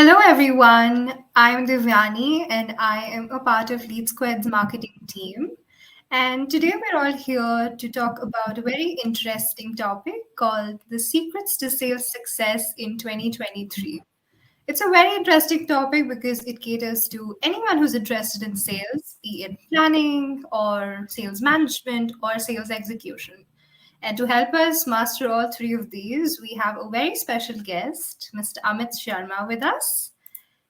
Hello, everyone. I'm Divyani, and I am a part of LeadSquared's marketing team. And today we're all here to talk about a very interesting topic called the secrets to sales success in 2023. It's a very interesting topic because it caters to anyone who's interested in sales, be it planning or sales management or sales execution. And to help us master all three of these, we have a very special guest, Mr. Amit Sharma, with us.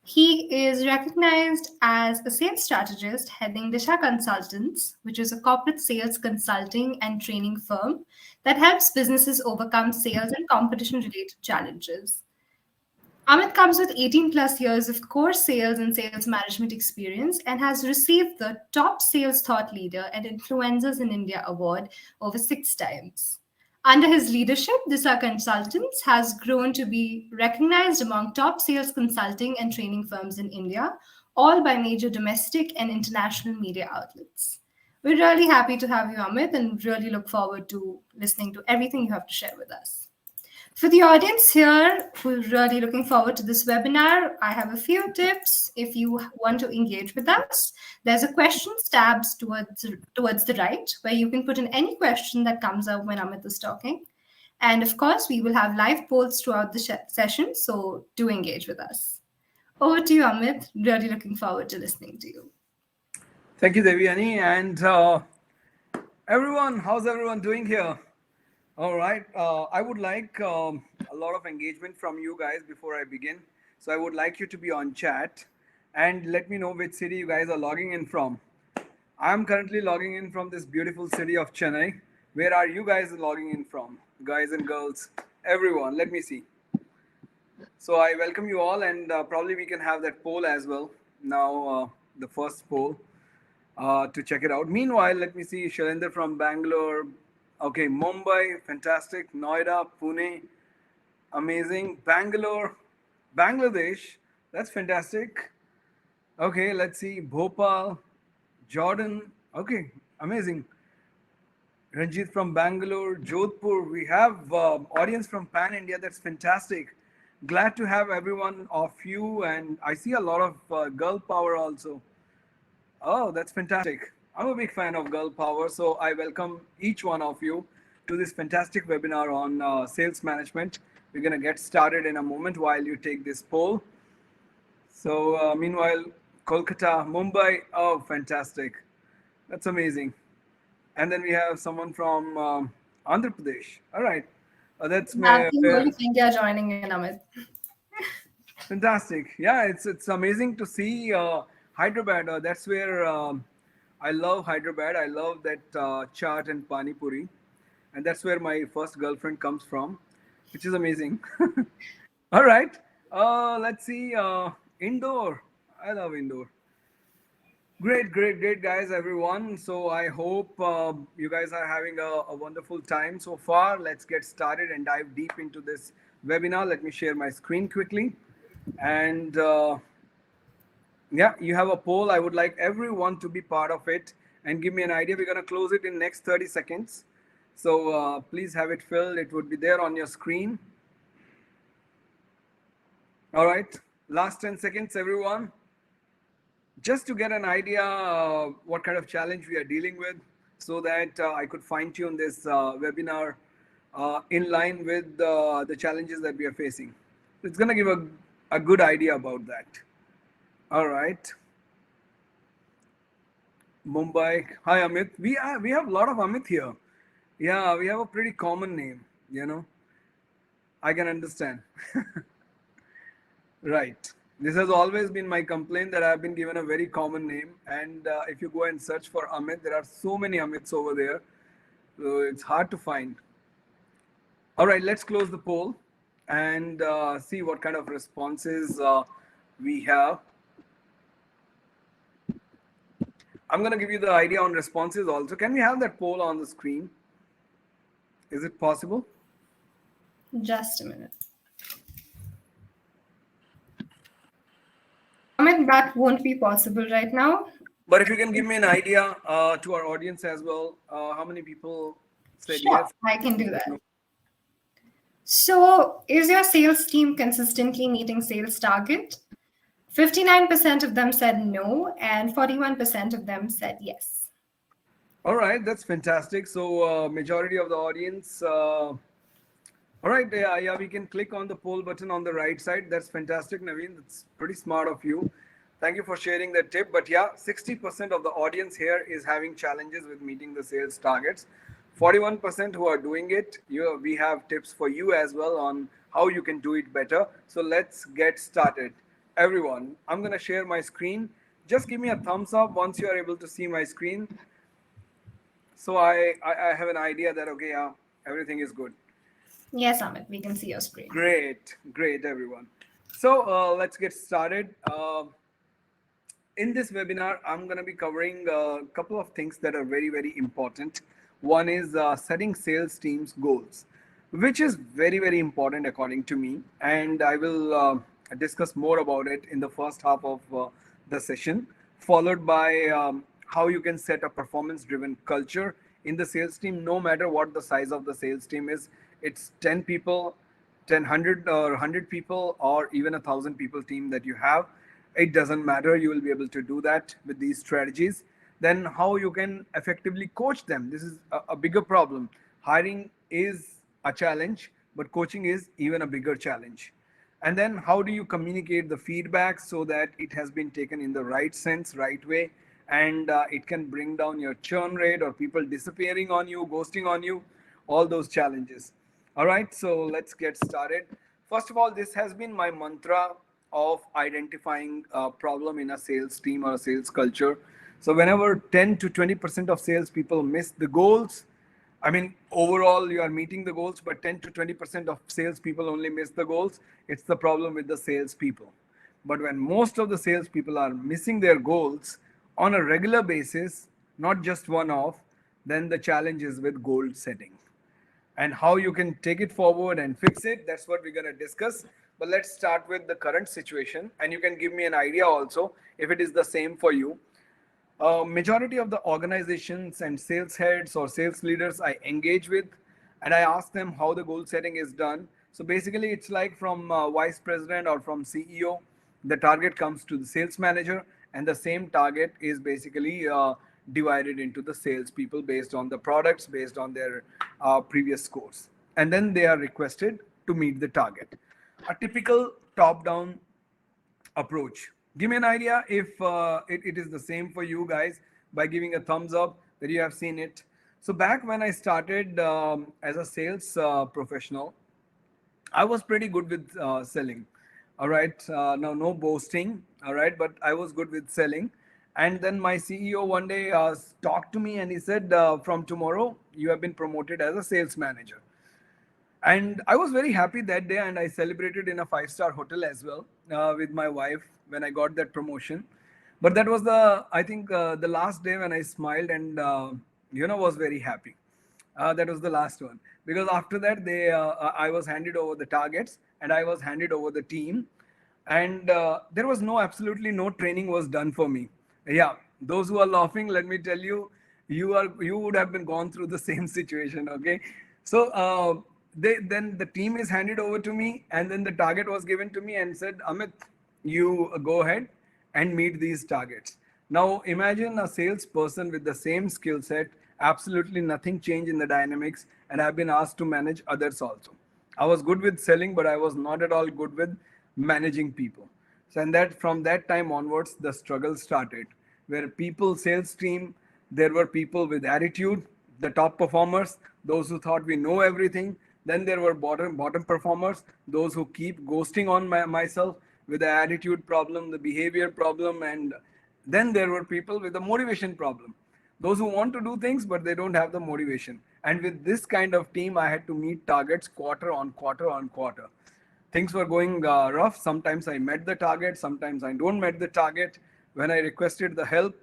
He is recognized as a sales strategist heading Disha Consultants, which is a corporate sales consulting and training firm that helps businesses overcome sales and competition related challenges. Amit comes with 18 plus years of core sales and sales management experience and has received the Top Sales Thought Leader and Influencers in India award over 6 times. Under his leadership, Disa Consultants has grown to be recognized among top sales consulting and training firms in India, all by major domestic and international media outlets. We're really happy to have you, Amit, and really look forward to listening to everything you have to share with us. For the audience here who's really looking forward to this webinar, I have a few tips if you want to engage with us. There's a questions tab towards the right where you can put in any question that comes up when Amit is talking. And of course, we will have live polls throughout the session, so do engage with us. Over to you, Amit. Really looking forward to listening to you. Thank you, Devyani. And everyone, how's everyone doing here? All right. I would like a lot of engagement from you guys before I begin. So I would like you to be on chat and let me know which city you guys are logging in from. I'm currently logging in from this beautiful city of Chennai. Where are you guys logging in from? Guys and girls, everyone, let me see. So I welcome you all, and probably we can have that poll as well. Now, the first poll to check it out. Meanwhile, let me see Shalendra from Bangalore. Okay, Mumbai, fantastic. Noida, Pune, amazing. Bangalore, Bangladesh, that's fantastic. Okay, let's see. Bhopal, Jordan. Okay, amazing. Ranjit from Bangalore, Jodhpur. We have audience from Pan India. That's fantastic. Glad to have everyone of you, and I see a lot of girl power also. Oh, that's fantastic. I'm a big fan of girl power, so I welcome each one of you to this fantastic webinar on sales management. We're going to get started in a moment while you take this poll. So meanwhile, Kolkata, Mumbai, oh, fantastic. That's amazing. And then we have someone from Andhra Pradesh. All right. That's my Whole of India joining in, Amit. fantastic. Yeah, it's amazing to see Hyderabad. That's where I love Hyderabad. I love that chaat and pani puri, and that's where my first girlfriend comes from, which is amazing. All right. Let's see. Indore. I love Indore. Great, great, great, guys, everyone. So I hope you guys are having a wonderful time so far. Let's get started and dive deep into this webinar. Let me share my screen quickly. And yeah, you have a poll. I would like everyone to be part of it and give me an idea. We're going to close it in next 30 seconds. So please have it filled. It would be there on your screen. All right. Last 10 seconds, everyone. Just to get an idea what kind of challenge we are dealing with so that I could fine tune this webinar in line with the challenges that we are facing. It's going to give a good idea about that. All right. Mumbai. Hi, Amit. We have a lot of Amit here. Yeah, we have a pretty common name, you know. I can understand. Right. This has always been my complaint that I've been given a very common name. And if you go and search for Amit, there are so many Amits over there. So it's hard to find. All right, let's close the poll and see what kind of responses we have. I'm going to give you the idea on responses also. Can we have that poll on the screen? Is it possible? Just a minute. Amit, that won't be possible right now. But if you can give me an idea to our audience as well, how many people said Sure, yes? I can do that. So, is your sales team consistently meeting sales target? 59% of them said no, and 41% of them said yes. All right, that's fantastic. So, majority of the audience. All right, yeah, we can click on the poll button on the right side. That's fantastic, Naveen. That's pretty smart of you. Thank you for sharing that tip. But yeah, 60% of the audience here is having challenges with meeting the sales targets. 41% who are doing it. We have tips for you as well on how you can do it better. So let's get started. Everyone, I'm going to share my screen. Just give me a thumbs up once you are able to see my screen. So I have an idea that, okay, yeah, everything is good. Yes, Amit, we can see your screen. Great, great, everyone. So let's get started. In this webinar, I'm going to be covering a couple of things that are very, very important. One is setting sales teams goals, which is very, very important according to me. And I will discuss more about it in the first half of the session, followed by how you can set a performance driven culture in the sales team, no matter what the size of the sales team is. It's 10 people, 10, 100 or 100 people, or even 1,000 people team that you have. It doesn't matter, you will be able to do that with these strategies. Then how you can effectively coach them, this is a bigger problem. Hiring is a challenge, but coaching is even a bigger challenge. And then how do you communicate the feedback so that it has been taken in the right sense, right way, and it can bring down your churn rate or people disappearing on you, ghosting on you, all those challenges. All right, so let's get started. First of all, this has been my mantra of identifying a problem in a sales team or a sales culture. So whenever 10 to 20% of salespeople miss the goals, I mean, overall you are meeting the goals, but 10 to 20% of salespeople only miss the goals. It's the problem with the salespeople. But when most of the salespeople are missing their goals on a regular basis, not just one off, then the challenge is with goal setting and how you can take it forward and fix it. That's what we're going to discuss. But let's start with the current situation, and you can give me an idea also if it is the same for you. Majority of the organizations and sales heads or sales leaders I engage with, and I ask them how the goal setting is done. So basically, it's like from vice president or from CEO, the target comes to the sales manager, and the same target is basically divided into the sales people based on the products, based on their previous scores, and then they are requested to meet the target. A typical top-down approach. Give me an idea if it is the same for you guys by giving a thumbs up that you have seen it. So back when I started as a sales professional, I was pretty good with selling. All right. Now, no boasting. All right. But I was good with selling. And then my CEO one day talked to me and he said, from tomorrow, you have been promoted as a sales manager. And I was very happy that day, and I celebrated in a five-star hotel as well with my wife when I got that promotion. But that was I think, the last day when I smiled and was very happy. That was the last one because after that, I was handed over the targets and I was handed over the team, and there was absolutely no training was done for me. Yeah, those who are laughing, let me tell you, you would have been gone through the same situation. Okay, so then the team is handed over to me, and then the target was given to me and said, Amit, you go ahead and meet these targets. Now imagine a salesperson with the same skill set, absolutely nothing changed in the dynamics, and I've been asked to manage others also. I was good with selling, but I was not at all good with managing people. So, and that from that time onwards, the struggle started. Where people, sales team, there were people with attitude, the top performers, those who thought we know everything. Then there were bottom performers, those who keep ghosting on myself with the attitude problem, the behavior problem, and then there were people with the motivation problem, those who want to do things but they don't have the motivation. And with this kind of team, I had to meet targets quarter on quarter on quarter. Things were going rough. Sometimes I met the target, sometimes I don't met the target. When I requested the help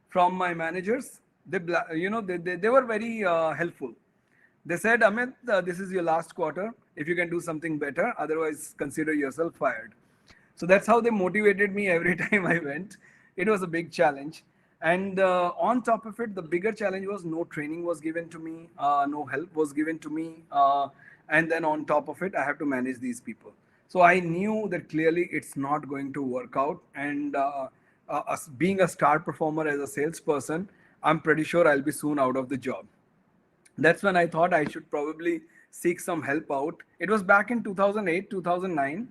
from my managers, they were very helpful. They said, Amit, this is your last quarter. If you can do something better, otherwise consider yourself fired. So that's how they motivated me every time I went. It was a big challenge. And on top of it, the bigger challenge was no training was given to me, no help was given to me, and then on top of it, I have to manage these people. So I knew that clearly it's not going to work out. And being a star performer as a salesperson, I'm pretty sure I'll be soon out of the job. That's when I thought I should probably seek some help out. It was back in 2008, 2009,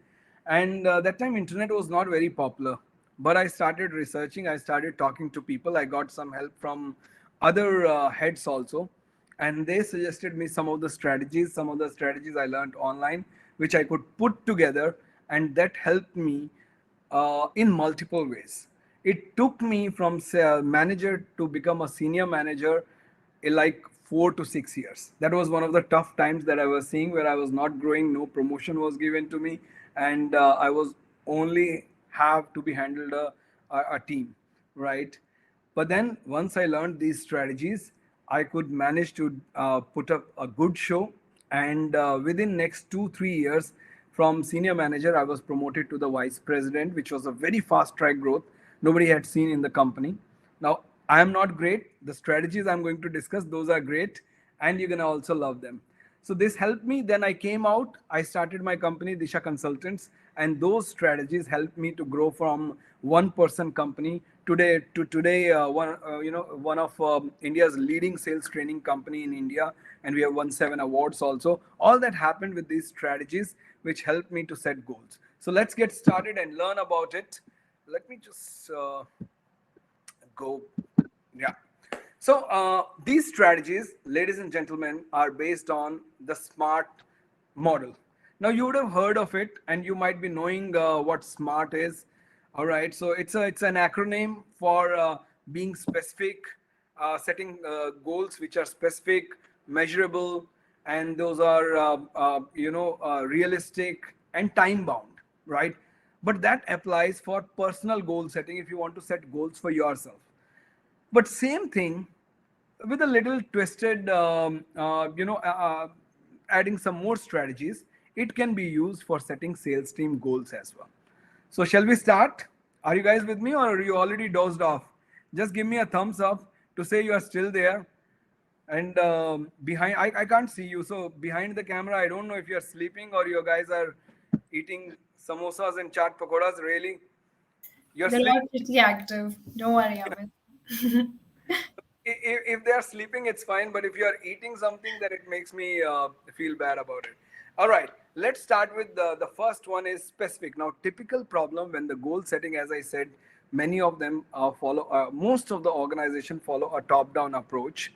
and that time internet was not very popular. But I started researching, I started talking to people, I got some help from other heads also, and they suggested me some of the strategies I learned online, which I could put together, and that helped me in multiple ways. It took me from say, a manager to become a senior manager in like 4 to 6 years. That was one of the tough times that I was seeing, where I was not growing, no promotion was given to me, and I was only have to be handled a team, right? But then once I learned these strategies, I could manage to put up a good show. And within next 2 3 years, from senior manager, I was promoted to the vice president, which was a very fast track growth nobody had seen in the company. Now, I am not great. The strategies I'm going to discuss, those are great, and you're gonna also love them. So this helped me. Then I came out. I started my company, Disha Consultants, and those strategies helped me to grow from one-person company today one of India's leading sales training company in India, and we have won 7 awards also. All that happened with these strategies, which helped me to set goals. So let's get started and learn about it. Let me just go. Yeah. So these strategies, ladies and gentlemen, are based on the SMART model. Now you would have heard of it, and you might be knowing what SMART is. All right. So it's an acronym for being specific, setting goals which are specific, measurable, and those are realistic and time bound. Right. But that applies for personal goal setting if you want to set goals for yourself. But same thing with a little twisted, adding some more strategies, it can be used for setting sales team goals as well. So, shall we start? Are you guys with me, or are you already dozed off? Just give me a thumbs up to say you are still there. And behind, I can't see you. So, behind the camera, I don't know if you're sleeping or you guys are eating samosas and chaat pakoras. Really? You're They're sleeping? all pretty active. Don't worry, Amit. If they are sleeping, it's fine. But if you are eating something, then it makes me feel bad about it. All right, let's start with the first one is specific. Now, typical problem when the goal setting, as I said, many of them most of the organization follow a top-down approach.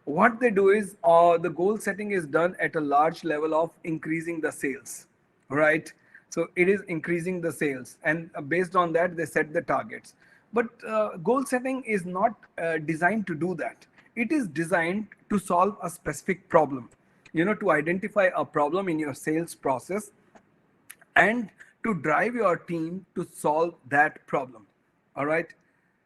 What they do is the goal setting is done at a large level of increasing the sales, right? So it is increasing the sales, and based on that, they set the targets. But goal setting is not designed to do that. It is designed to solve a specific problem, to identify a problem in your sales process and to drive your team to solve that problem. All right.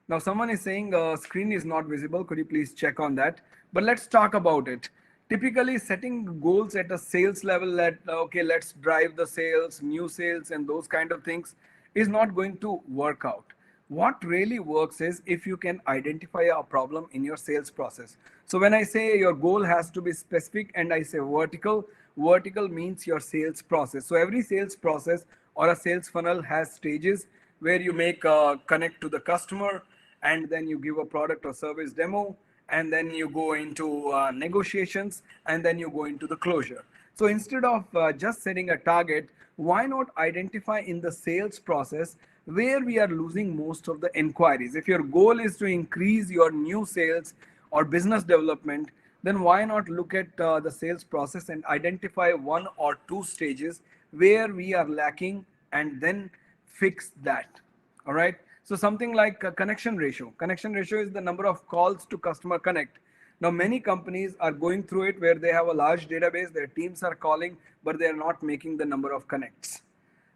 Now, someone is saying screen is not visible. Could you please check on that? But let's talk about it. Typically, setting goals at a sales level that, okay, let's drive the sales, new sales, and those kind of things is not going to work out. What really works is if you can identify a problem in your sales process. So when I say your goal has to be specific and I say vertical, vertical means your sales process. So every sales process or a sales funnel has stages where you make a connect to the customer, and then you give a product or service demo, and then you go into negotiations, and then you go into the closure. So instead of just setting a target, why not identify in the sales process where we are losing most of the inquiries? If your goal is to increase your new sales or business development, then why not look at the sales process and identify 1 or 2 stages where we are lacking, and then fix that. All right. So something like a connection ratio. Connection ratio is the number of calls to customer connect. Now, many companies are going through it where they have a large database, their teams are calling, but they are not making the number of connects.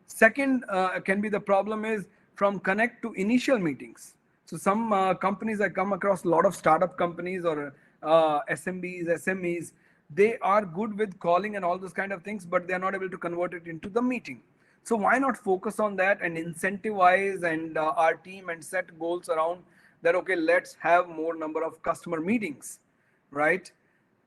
Second can be the problem is from connect to initial meetings. So some companies, I come across a lot of startup companies or SMBs, SMEs, they are good with calling and all those kind of things, but they are not able to convert it into the meeting. So why not focus on that and incentivize and our team and set goals around that okay, let's have more number of customer meetings, right?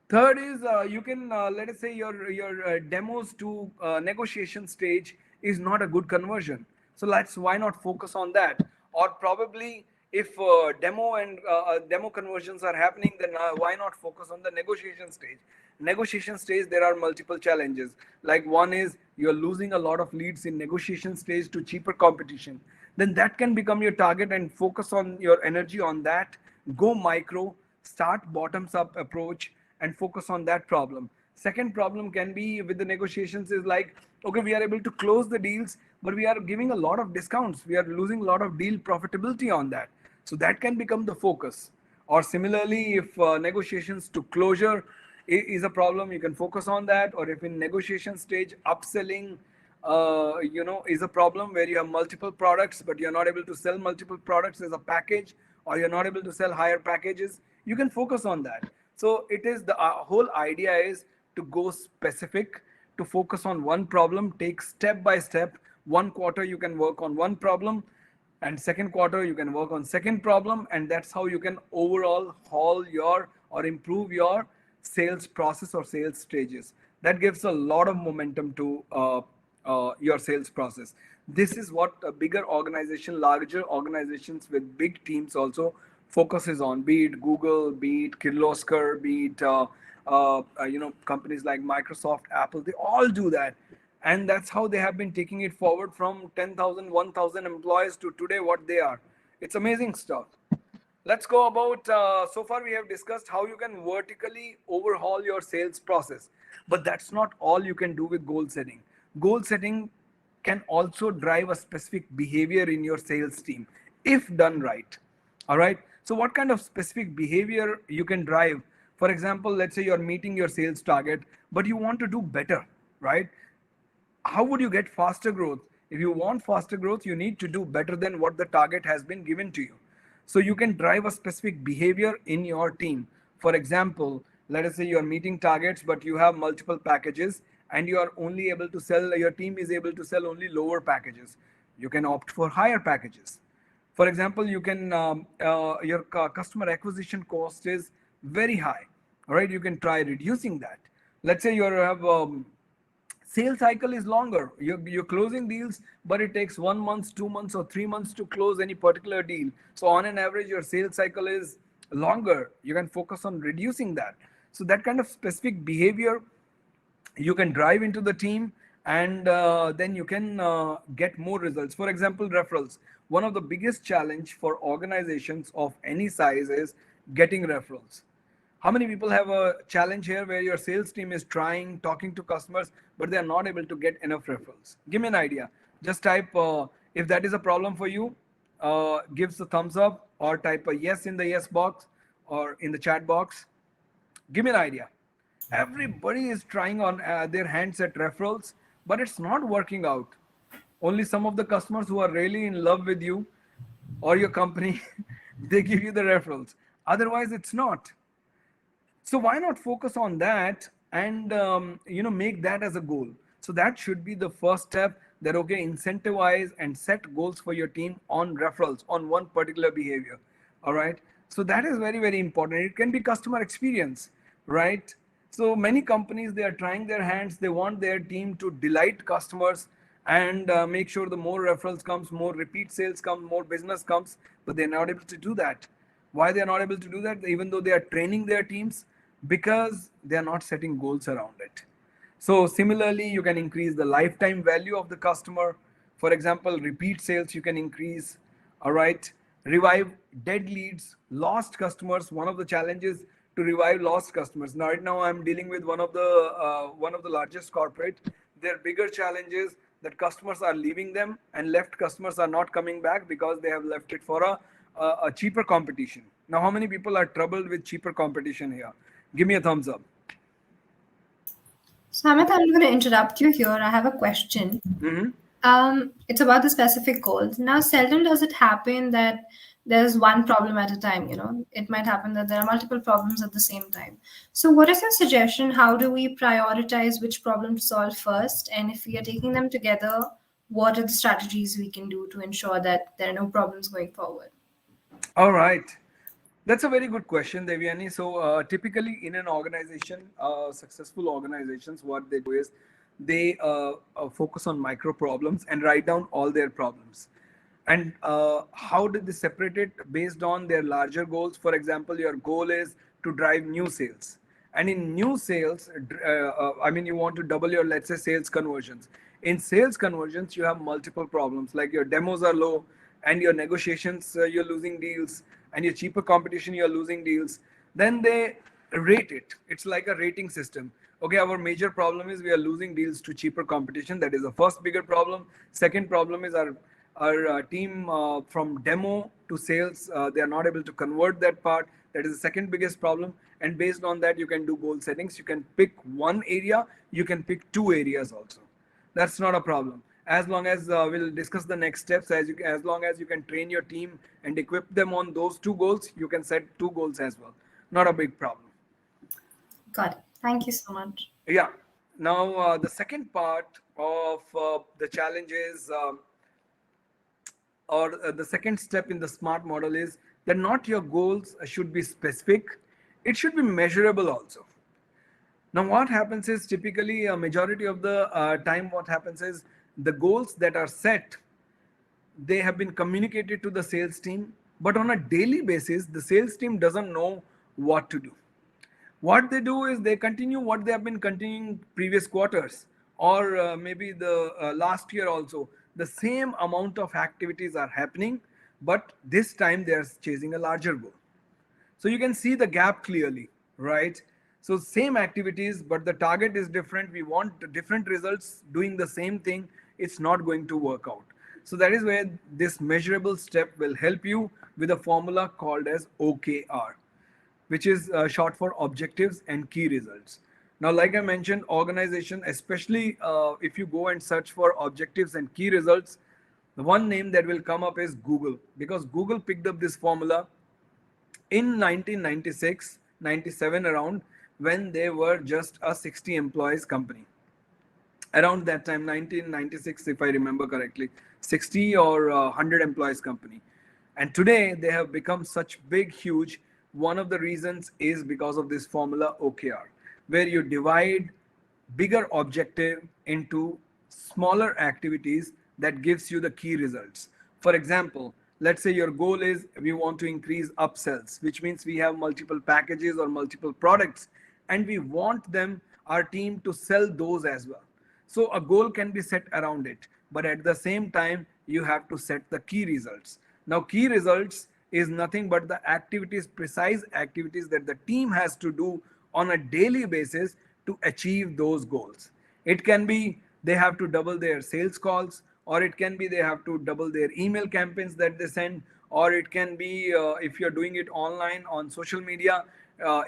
Third is you can let us say your demos to negotiation stage is not a good conversion. So let's why not focus on that? Or probably if demo conversions are happening, then why not focus on the negotiation stage? Negotiation stage there are multiple challenges. Like one is you're losing a lot of leads in negotiation stage to cheaper competition. Then that can become your target and focus on your energy on that. Go micro, start bottoms up approach and focus on that problem. Second problem can be with the negotiations is like, okay, we are able to close the deals, but we are giving a lot of discounts. We are losing a lot of deal profitability on that. So that can become the focus. Or similarly, if negotiations to closure is a problem, you can focus on that. Or if in negotiation stage, upselling, is a problem where you have multiple products, but you're not able to sell multiple products as a package, or you're not able to sell higher packages, you can focus on that. So it is the whole idea is to go specific, to focus on one problem, take step by step. One quarter you can work on one problem, and second quarter you can work on second problem, and that's how you can overall haul your or improve your sales process or sales stages. That gives a lot of momentum to your sales process. This is what a bigger organization, larger organizations with big teams also focuses on, be it Google, be it Kirloskar, be it companies like Microsoft, Apple. They all do that, and that's how they have been taking it forward from 10,000, 1,000 employees to today what they are. It's amazing stuff. Let's go about, so far we have discussed how you can vertically overhaul your sales process, but that's not all you can do with goal setting. Goal setting can also drive a specific behavior in your sales team if done right. All right, so what kind of specific behavior you can drive? For example, let's say you're meeting your sales target, but you want to do better, right? How would you get faster growth? If you want faster growth, you need to do better than what the target has been given to you. So you can drive a specific behavior in your team. For example, let us say you're meeting targets, but you have multiple packages and you are only able to sell, your team is able to sell only lower packages. You can opt for higher packages. For example, you can your customer acquisition cost is very high. All right, you can try reducing that. Let's say you have sales cycle is longer. You're closing deals, but it takes 1 month, 2 months, or 3 months to close any particular deal. So on an average, your sales cycle is longer. You can focus on reducing that. So that kind of specific behavior you can drive into the team, and then you can get more results. For example, referrals. One of the biggest challenge for organizations of any size is getting referrals. How many people have a challenge here where your sales team is trying, talking to customers, but they are not able to get enough referrals? Give me an idea. Just type, if that is a problem for you, gives the thumbs up, or type a yes in the yes box or in the chat box. Give me an idea. Everybody is trying on their hands at referrals, but it's not working out. Only some of the customers who are really in love with you or your company, they give you the referrals. Otherwise, it's not. So why not focus on that and make that as a goal? So that should be the first step. That okay, incentivize and set goals for your team on referrals on one particular behavior. All right. So that is very, very important. It can be customer experience, right? So many companies, they are trying their hands. They want their team to delight customers and make sure the more referrals comes, more repeat sales come, more business comes, but they're not able to do that. Why they are not able to do that, even though they are training their teams? Because they are not setting goals around it. So similarly, you can increase the lifetime value of the customer. For example, repeat sales you can increase. All right, revive dead leads, lost customers. One of the challenges to revive lost customers. Now, right now, I'm dealing with one of the largest corporate. Their bigger challenge is that customers are leaving them, and left customers are not coming back because they have left it for a cheaper competition. Now, how many people are troubled with cheaper competition here? Give me a thumbs up. Samit, I'm going to interrupt you here. I have a question. Hmm. It's about the specific goals. Now, seldom does it happen that there's one problem at a time, It might happen that there are multiple problems at the same time. So, what is your suggestion? How do we prioritize which problem to solve first? And if we are taking them together, what are the strategies we can do to ensure that there are no problems going forward? All right. That's a very good question, Devyani. So, typically in an organization, successful organizations, what they do is they focus on micro problems and write down all their problems. And how do they separate it based on their larger goals? For example, your goal is to drive new sales. And in new sales, I mean, you want to double your, let's say, sales conversions. In sales conversions, you have multiple problems like your demos are low, and your negotiations, you're losing deals, and your cheaper competition, you're losing deals. Then they rate it. It's like a rating system. Okay, our major problem is we are losing deals to cheaper competition. That is the first bigger problem. Second problem is our team from demo to sales, they are not able to convert that part. That is the second biggest problem. And based on that, you can do goal settings. You can pick one area, you can pick two areas also. That's not a problem. As long as we'll discuss the next steps, as long as you can train your team and equip them on those two goals, you can set two goals as well. Not a big problem. Got it. Thank you so much. Yeah. Now, the second part of the challenge is, or the second step in the SMART model is that not your goals should be specific, it should be measurable also. Now, what happens is typically a majority of the time, what happens is the goals that are set, they have been communicated to the sales team, but on a daily basis, the sales team doesn't know what to do. What they do is they continue what they have been continuing previous quarters, or maybe the last year also. The same amount of activities are happening, but this time they are chasing a larger goal. So you can see the gap clearly, right? So same activities, but the target is different. We want different results doing the same thing. It's not going to work out. So that is where this measurable step will help you with a formula called as OKR, which is short for objectives and key results. Now, like I mentioned, organization, especially if you go and search for objectives and key results, the one name that will come up is Google, because Google picked up this formula in 1996, 97 around, when they were just a 60 employees company. Around that time, 1996, if I remember correctly, 60 or 100 employees company. And today they have become such big, huge. One of the reasons is because of this formula OKR, where you divide bigger objective into smaller activities that gives you the key results. For example, let's say your goal is we want to increase upsells, which means we have multiple packages or multiple products, and we want them, our team, to sell those as well. So a goal can be set around it, but at the same time, you have to set the key results. Now, key results is nothing but the activities, precise activities that the team has to do on a daily basis to achieve those goals. It can be they have to double their sales calls, or it can be they have to double their email campaigns that they send, or it can be if you're doing it online on social media,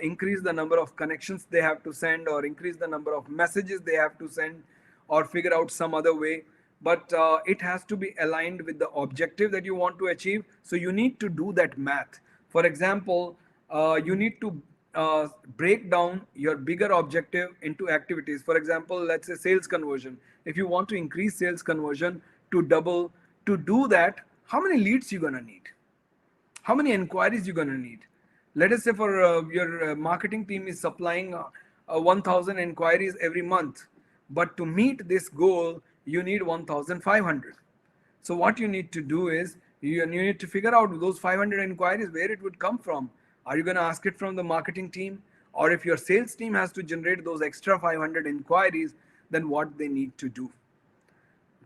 increase the number of connections they have to send, or increase the number of messages they have to send, or figure out some other way. But it has to be aligned with the objective that you want to achieve. So you need to do that math. For example, you need to break down your bigger objective into activities. For example, let's say sales conversion. If you want to increase sales conversion to double, to do that, how many leads you gonna need? How many inquiries you're going to need? Let us say for your marketing team is supplying 1000 inquiries every month, but to meet this goal you need 1500. So what you need to do is you need to figure out those 500 inquiries, where it would come from. Are you going to ask it from the marketing team? Or if your sales team has to generate those extra 500 inquiries, then what they need to do?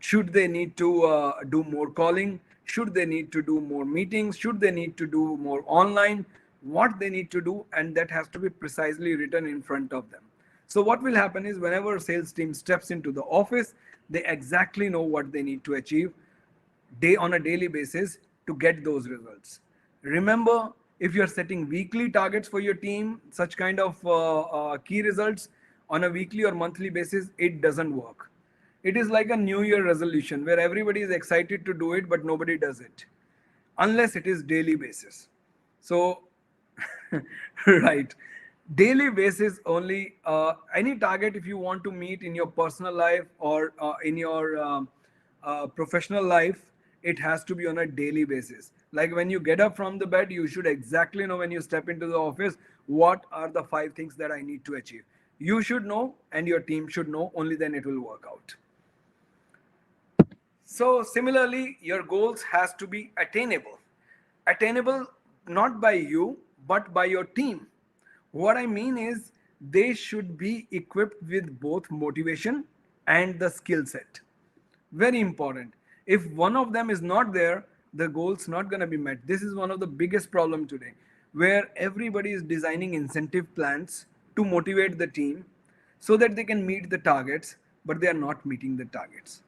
Should they need to do more calling? Should they need to do more meetings? Should they need to do more online? What they need to do, and that has to be precisely written in front of them. So what will happen is whenever sales team steps into the office, they exactly know what they need to achieve day on a daily basis to get those results. Remember, if you're setting weekly targets for your team, such kind of key results on a weekly or monthly basis, it doesn't work. It is like a new year resolution where everybody is excited to do it, but nobody does it unless it is daily basis. So, right, daily basis only. Any target if you want to meet in your personal life or in your professional life, it has to be on a daily basis. Like when you get up from the bed, you should exactly know when you step into the office, what are the 5 things that I need to achieve. You should know and your team should know, only then it will work out. So similarly, your goals has to be attainable. Attainable not by you, but by your team. What I mean is they should be equipped with both motivation and the skill set. Very important. If one of them is not there, the goal's not going to be met. This is one of the biggest problem today, where everybody is designing incentive plans to motivate the team so that they can meet the targets, but they are not meeting the targets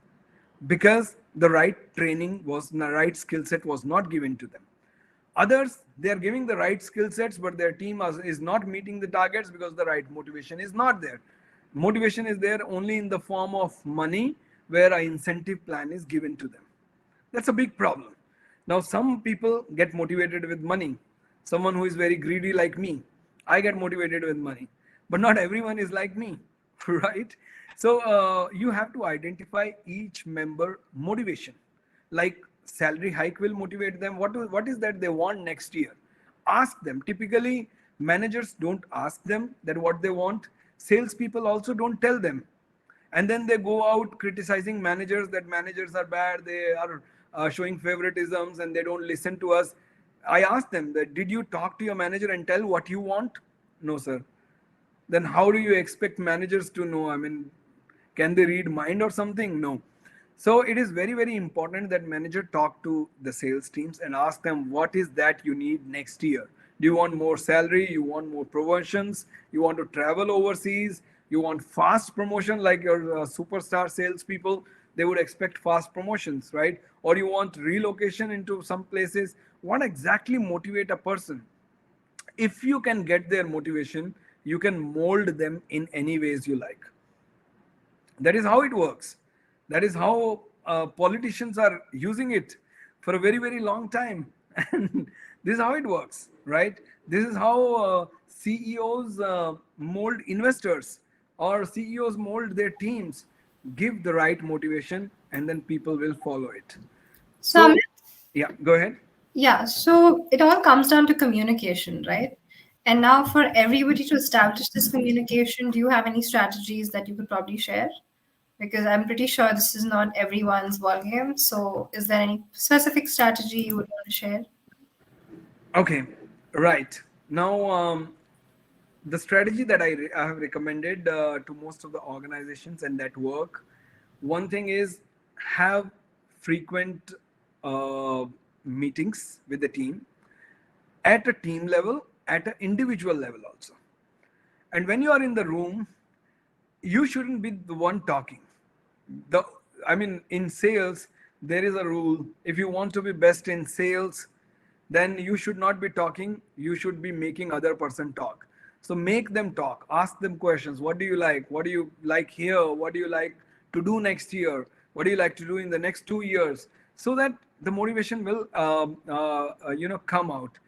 because the right training was the right skill set was not given to them. Others, they are giving the right skill sets, but their team is not meeting the targets because the right motivation is not there. Motivation is there only in the form of money, where an incentive plan is given to them. That's a big problem. Now, some people get motivated with money. Someone who is very greedy like me, I get motivated with money. But not everyone is like me, right? So you have to identify each member motivation. Like salary hike will motivate them. What is that they want next year? Ask them. Typically, managers don't ask them that what they want. Salespeople also don't tell them, and then they go out criticizing managers that managers are bad, they are showing favoritisms and they don't listen to us. I asked them that, did you talk to your manager and tell what you want? No, sir. Then how do you expect managers to know? I mean, can they read mind or something? No. So it is very, very important that manager talk to the sales teams and ask them, what is that you need next year? Do you want more salary? You want more promotions? You want to travel overseas? You want fast promotion like your superstar salespeople? They would expect fast promotions, right? Or you want relocation into some places? What exactly motivate a person? If you can get their motivation, you can mold them in any ways you like. That is how it works. That is how politicians are using it for a very, very long time. And this is how it works, right? This is how CEOs mold investors, or CEOs mold their teams. Give the right motivation and then people will follow it. So, So, yeah, go ahead. yeah, so it all comes down to communication, right? And now, for everybody to establish this communication, do you have any strategies that you could probably share? Because I'm pretty sure this is not everyone's ballgame. So, is there any specific strategy you would want to share? Okay, right. Now, the strategy that I have recommended to most of the organizations and that work, one thing is have frequent meetings with the team at a team level, at an individual level also. And when you are in the room, you shouldn't be the one talking. The I mean, in sales, there is a rule. If you want to be best in sales, then you should not be talking. You should be making other person talk. So make them talk. Ask them questions. What do you like? What do you like here? What do you like to do next year? What do you like to do in the next 2 years? So that the motivation will come out.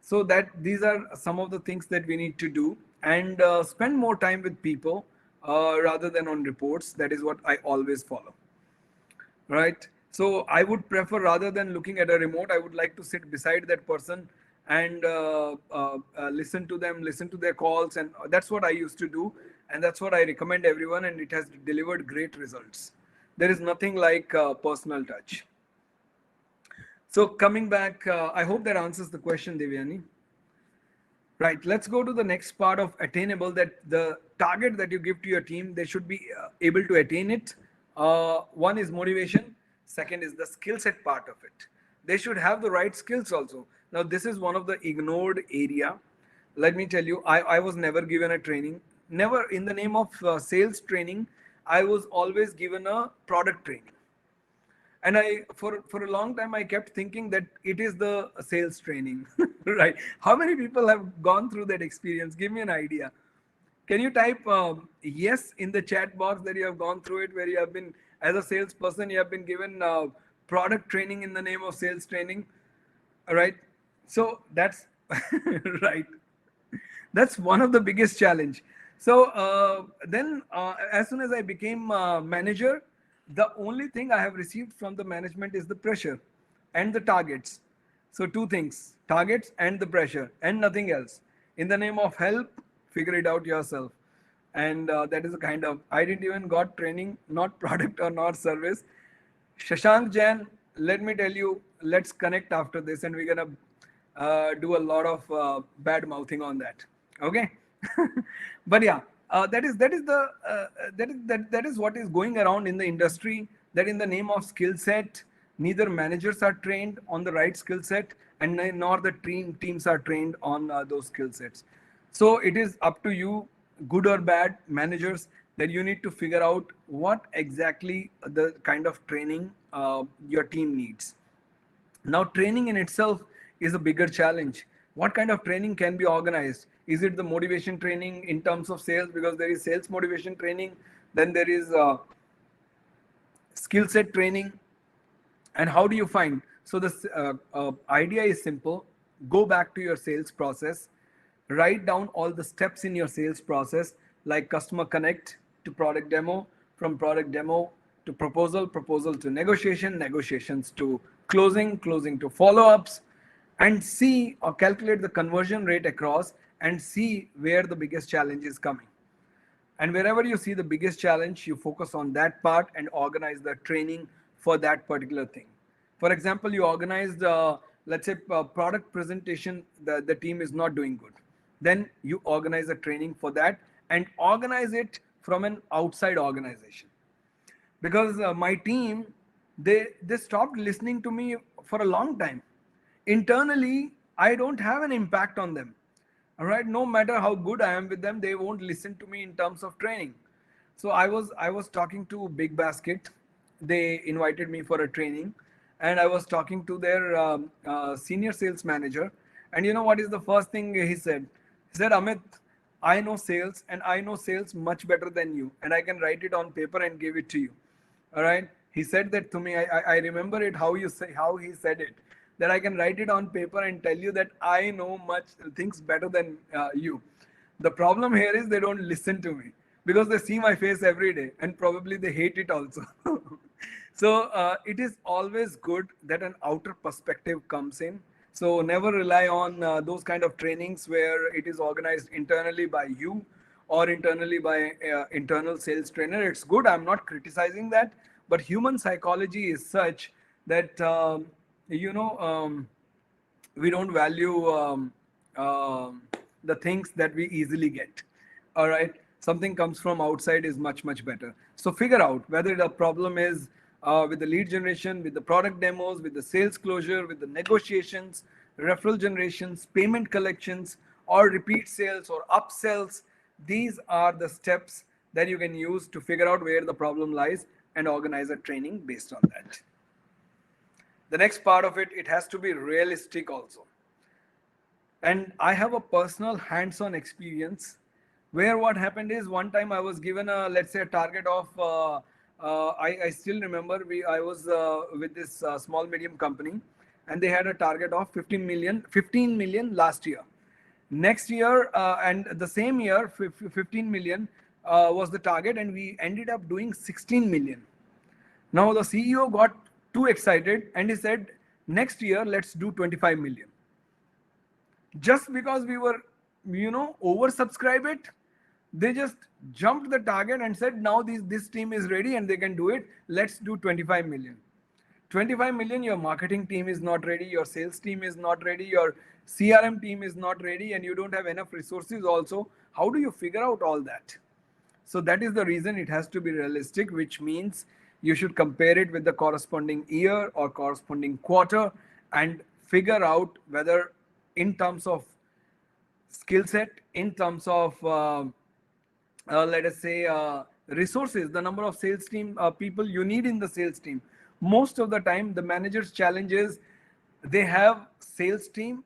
So that these are some of the things that we need to do, and spend more time with people rather than on reports. That is what I always follow, right? So I would prefer, rather than looking at a remote, I would like to sit beside that person and listen to them, listen to their calls, and that's what I used to do, and that's what I recommend everyone, and it has delivered great results. There is nothing like personal touch. So coming back, I hope that answers the question, Devyani. Right. Let's go to the next part of attainable, that the target that you give to your team, they should be able to attain it. One is motivation. Second is the skill set part of it. They should have the right skills also. Now, this is one of the ignored area. Let me tell you, I was never given a training. Never in the name of sales training. I was always given a product training, and I for a long time I kept thinking that it is the sales training. Right? How many people have gone through that experience? Give me an idea. Can you type yes in the chat box that you have gone through it, where you have been, as a salesperson, you have been given product training in the name of sales training? All right. So that's right. That's one of the biggest challenge. So then as soon as I became manager, the only thing I have received from the management is the pressure and the targets. So two things, targets and the pressure and nothing else. In the name of help, figure it out yourself. And that is a kind of, I didn't even got training, not product or not service. Shashank Jain, let me tell you, let's connect after this and we're gonna do a lot of bad mouthing on that. Okay. But yeah, that is what is going around in the industry, that in the name of skill set, neither managers are trained on the right skill set and nor the teams are trained on those skill sets. So it is up to you, good or bad managers, that you need to figure out what exactly the kind of training your team needs. Now, training in itself is a bigger challenge. What kind of training can be organized? Is it the motivation training in terms of sales? Because there is sales motivation training, then there is skill set training. And how do you find? So the idea is simple. Go back to your sales process, write down all the steps in your sales process, like customer connect to product demo, from product demo to proposal, proposal to negotiation, negotiations to closing, closing to follow-ups, and see or calculate the conversion rate across and see where the biggest challenge is coming. And wherever you see the biggest challenge, you focus on that part and organize the training for that particular thing. For example, you organized, let's say, product presentation, the team is not doing good. Then you organize a training for that and organize it from an outside organization. Because my team, they stopped listening to me for a long time. Internally, I don't have an impact on them. All right, no matter how good I am with them, they won't listen to me in terms of training. So I was talking to Big Basket. They invited me for a training, and I was talking to their senior sales manager. And you know what is the first thing he said? He said, Amit, I know sales, and I know sales much better than you, and I can write it on paper and give it to you. All right. He said that to me. I remember it how he said it, that I can write it on paper and tell you that I know much things better than you. The problem here is they don't listen to me because they see my face every day and probably they hate it also. So it is always good that an outer perspective comes in. So never rely on those kind of trainings where it is organized internally by you or internally by internal sales trainer. It's good. I'm not criticizing that, but human psychology is such that you know we don't value the things that we easily get. All right, something comes from outside is much better. So figure out whether the problem is with the lead generation, with the product demos, with the sales closure, with the negotiations, referral generations, payment collections, or repeat sales or upsells. These are the steps that you can use to figure out where the problem lies and organize a training based on that. The next part of it, it has to be realistic also. And I have a personal hands-on experience where what happened is, one time I was given a, let's say, a target of I still remember, I was with this small medium company, and they had a target of 15 million last year. Next year and the same year, 15 million was the target, and we ended up doing 16 million. Now the CEO got too excited and he said, next year let's do 25 million. Just because we were, oversubscribe it, they just jumped the target and said, now this team is ready and they can do it. Let's do 25 million. 25 million, your marketing team is not ready, your sales team is not ready, your CRM team is not ready, and you don't have enough resources also. How do you figure out all that? So that is the reason it has to be realistic, which means you should compare it with the corresponding year or corresponding quarter and figure out whether, in terms of skill set, in terms of let us say resources, the number of sales team people you need in the sales team. Most of the time the manager's challenge is they have sales team,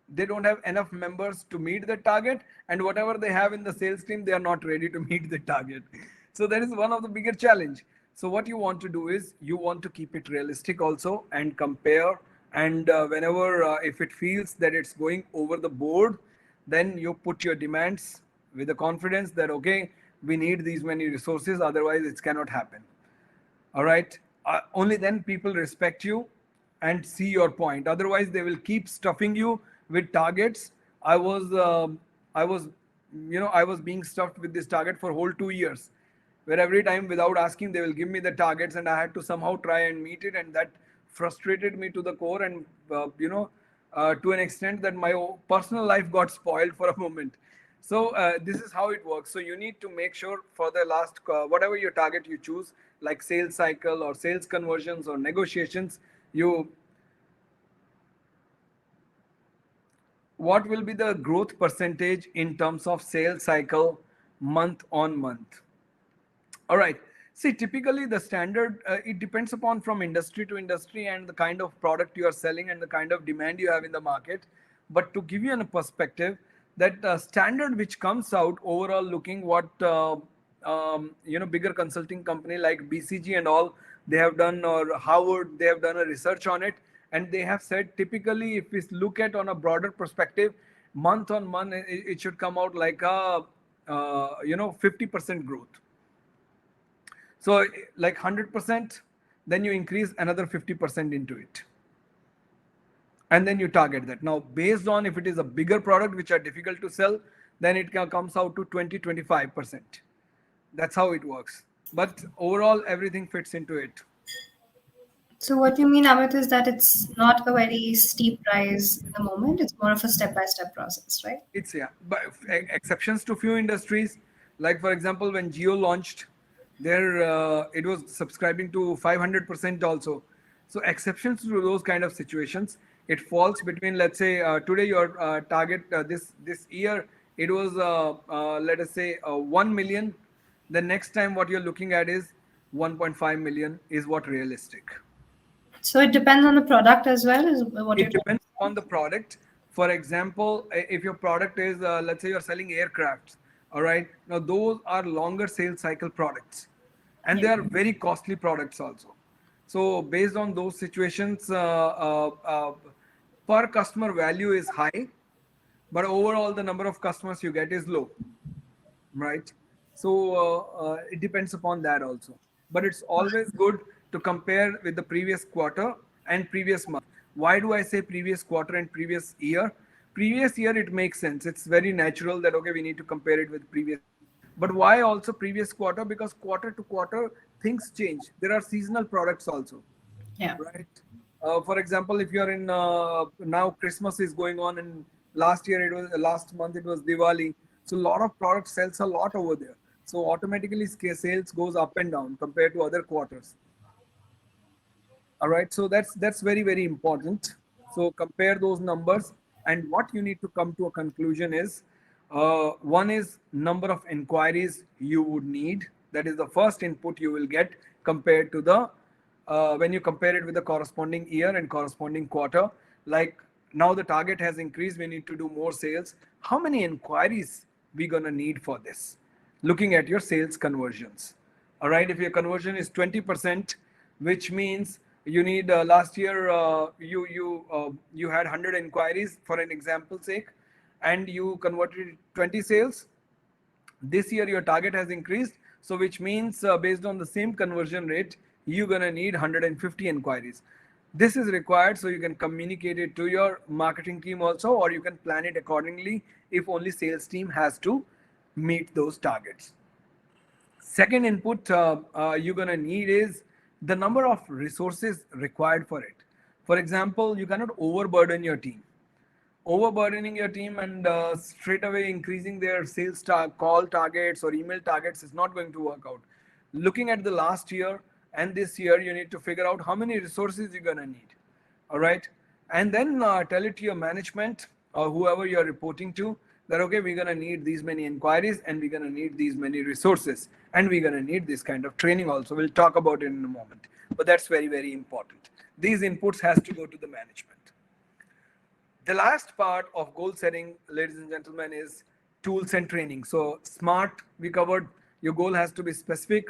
they don't have enough members to meet the target, and whatever they have in the sales team, they are not ready to meet the target. So that is one of the bigger challenge. So what you want to do is you want to keep it realistic also and compare, and whenever if it feels that it's going over the board, then you put your demands with the confidence that, okay, we need these many resources, otherwise it cannot happen. All right. Only then people respect you and see your point. Otherwise, they will keep stuffing you with targets. I was, I was, I was being stuffed with this target for whole 2 years, where every time without asking they will give me the targets, and I had to somehow try and meet it, and that frustrated me to the core, and to an extent that my personal life got spoiled for a moment. So this is how it works. So you need to make sure for the last whatever your target you choose, like sales cycle or sales conversions or negotiations, you what will be the growth percentage in terms of sales cycle month on month. All right. See, typically the standard, it depends upon from industry to industry and the kind of product you are selling and the kind of demand you have in the market. But to give you a perspective, that standard which comes out overall, looking what bigger consulting company like BCG and all they have done, or Harvard, they have done a research on it, and they have said typically if we look at on a broader perspective, month on month, it should come out like a 50% growth. So like 100%, then you increase another 50% into it. And then you target that. Now, based on if it is a bigger product which are difficult to sell, then it comes out to 20-25%. That's how it works. But overall, everything fits into it. So what you mean, Amit, is that it's not a very steep rise in the moment. It's more of a step-by-step process, right? It's yeah, but exceptions to few industries, like for example, when Geo launched, there it was subscribing to 500% also. So exceptions to those kind of situations, it falls between, let's say today your target this year it was let us say 1 million. The next time what you're looking at is 1.5 million is what realistic. So it depends on the product as well, is what you're It trying depends to say. on the product. For example, if your product is, let's say you're selling aircrafts, all right. Now those are longer sales cycle products, and Yeah. they are very costly products also. So based on those situations, per customer value is high, but overall the number of customers you get is low, right? So it depends upon that also. But it's always good to compare with the previous quarter and previous month. Why do I say previous quarter and previous year? Previous year, it makes sense. It's very natural that, okay, we need to compare it with previous year. But why also previous quarter? Because quarter to quarter, things change. There are seasonal products also, Yeah. right? For example, if you're in now Christmas is going on, and last month it was Diwali, so a lot of product sells a lot over there. So automatically sales goes up and down compared to other quarters. All right, so that's very important. So compare those numbers, and what you need to come to a conclusion is, one is number of inquiries you would need. That is the first input you will get compared to the when you compare it with the corresponding year and corresponding quarter. Like now the target has increased, we need to do more sales. How many inquiries we gonna need for this? Looking at your sales conversions. All right, if your conversion is 20%, which means you need last year you had 100 inquiries for an example sake, and you converted 20 sales. This year your target has increased, so which means based on the same conversion rate, you're gonna need 150 inquiries. This is required so you can communicate it to your marketing team also, or you can plan it accordingly if only sales team has to meet those targets. Second input you're going to need is the number of resources required for it. For example, you cannot overburden your team. Overburdening your team and straight away increasing their call targets or email targets is not going to work out. Looking at the last year and this year, you need to figure out how many resources you're going to need. All right. And then tell it to your management or whoever you're reporting to that, okay, we're going to need these many inquiries and we're going to need these many resources and we're going to need this kind of training also. We'll talk about it in a moment. But that's very important. These inputs has to go to the management. The last part of goal setting, ladies and gentlemen, is tools and training. So SMART, we covered. Your goal has to be specific.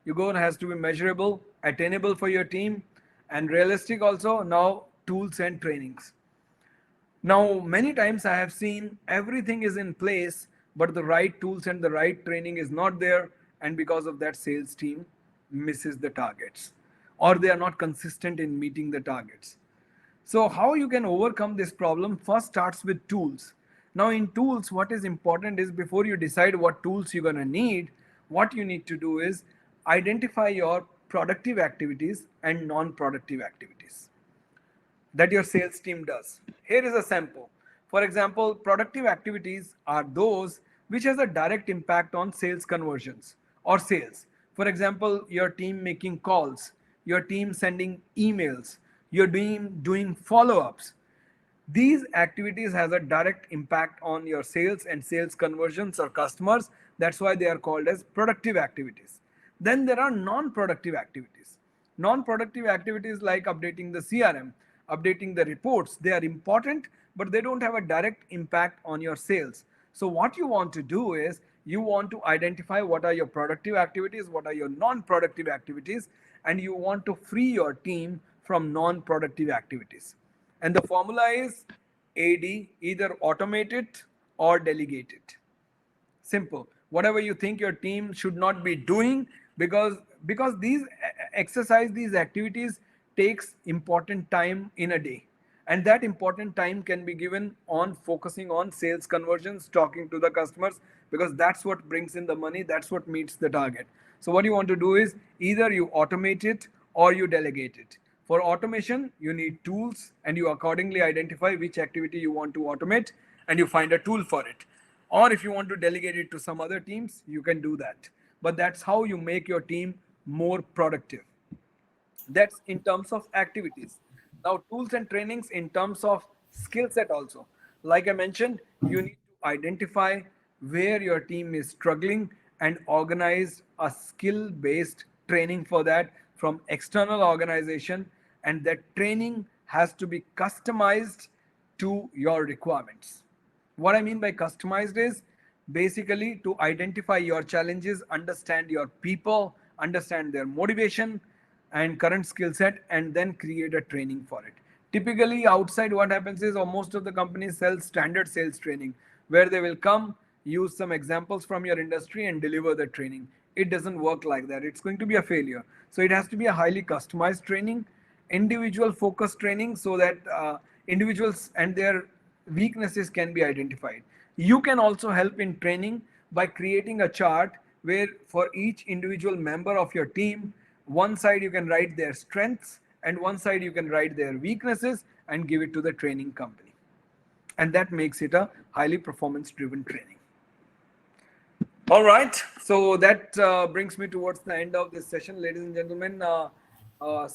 Your goal has to be measurable, attainable for your team, and realistic also. Now, tools and trainings. Now, many times I have seen everything is in place, but the right tools and the right training is not there. And because of that, sales team misses the targets, or they are not consistent in meeting the targets. So how you can overcome this problem first starts with tools. Now in tools, what is important is before you decide what tools you're going to need, what you need to do is identify your productive activities and non-productive activities that your sales team does. Here is a sample. For example, productive activities are those which has a direct impact on sales conversions or sales. For example, your team making calls, your team sending emails, your team doing follow-ups. These activities has a direct impact on your sales and sales conversions or customers. That's why they are called as productive activities. Then there are non-productive activities. Non-productive activities like updating the CRM, updating the reports, they are important, but they don't have a direct impact on your sales. So what you want to do is you want to identify what are your productive activities, what are your non-productive activities, and you want to free your team from non-productive activities. And the formula is AD, either automate it or delegate it. Simple. Whatever you think your team should not be doing, because these exercise, these activities takes important time in a day, and that important time can be given on focusing on sales conversions, talking to the customers, because that's what brings in the money, that's what meets the target. So what you want to do is either you automate it or you delegate it. For automation, you need tools, and you accordingly identify which activity you want to automate, and you find a tool for it. Or if you want to delegate it to some other teams, you can do that. But that's how you make your team more productive. That's in terms of activities. Now, tools and trainings in terms of skill set also. Like I mentioned, you need to identify where your team is struggling and organize a skill based training for that from external organization, and that training has to be customized to your requirements. What I mean by customized is basically to identify your challenges, understand your people, understand their motivation and current skill set, and then create a training for it. Typically, outside, what happens is, or most of the companies sell standard sales training where they will come, use some examples from your industry, and deliver the training. It doesn't work like that. It's going to be a failure. So, it has to be a highly customized training, individual focused training, so that individuals and their weaknesses can be identified. You can also help in training by creating a chart where for each individual member of your team, one side you can write their strengths and one side you can write their weaknesses and give it to the training company. And that makes it a highly performance driven training. All right. So that brings me towards the end of this session, ladies and gentlemen. To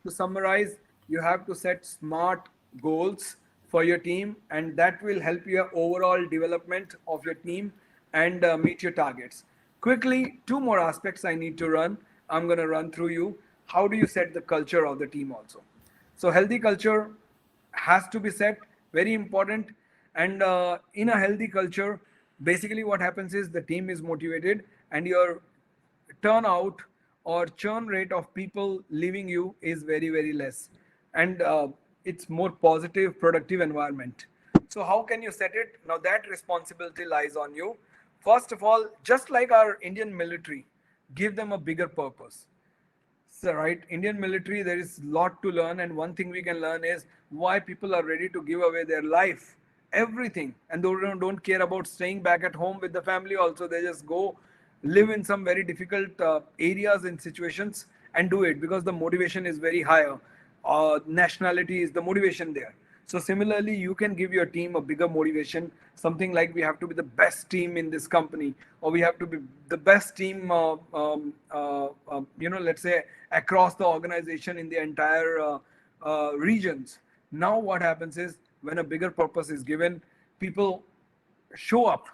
summarize, you have to set smart goals for your team, and that will help your overall development of your team and meet your targets. Quickly, two more aspects I need to run. I'm going to run through you. How do you set the culture of the team also? So, healthy culture has to be set, very important. And in a healthy culture, basically what happens is the team is motivated, and your turnout or churn rate of people leaving you is very very less, and it's more positive productive environment. So how can you set it? Now that responsibility lies on you. First of all, just like our Indian military, give them a bigger purpose. So, right, Indian military, there is a lot to learn, and one thing we can learn is why people are ready to give away their life, everything, and they don't care about staying back at home with the family. Also, they just go live in some very difficult areas and situations and do it because the motivation is very higher. Nationality is the motivation there. So similarly, you can give your team a bigger motivation, something like we have to be the best team in this company, or we have to be the best team, let's say across the organization in the entire regions. Now what happens is when a bigger purpose is given, people show up,